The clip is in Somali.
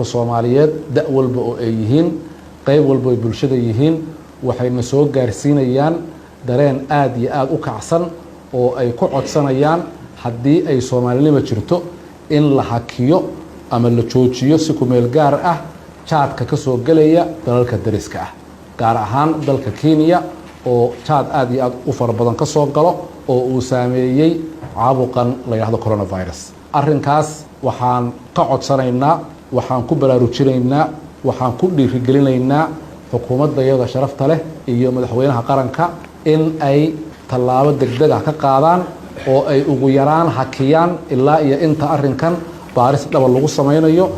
shacabka Soomaaliyeed da' walba oo ay yihiin qayb walba oo bulshada yihiin waxayna soo gaarsiinayaan dareen aad iyo aad u kacsan oo ay ku codsanayaan haddii ay Soomaalinimo jirto in la hakiyo ama la joojiyo si ku meel gaar ah jaadka ka soo galaya dalalka dariska ah gaar ahaan dalka Kenya oo jaad aad iyo aad u fara badan ka soo galo oo uu saameeyay caabuqan la yiraahdo coronavirus arrinkaas waxaan ka codsanaynaa waxaan ku baraarujinaynaa waxaan ku dhiirigelinaynaa xukuumadda sharafta leh iyo madaxweynaha qaranka in ay tallaabo degdeg ah ka qaadaan oo ay ugu yaraan hakiyaan ilaa iyo inta arrinkan baaris dhab lagu samaynayo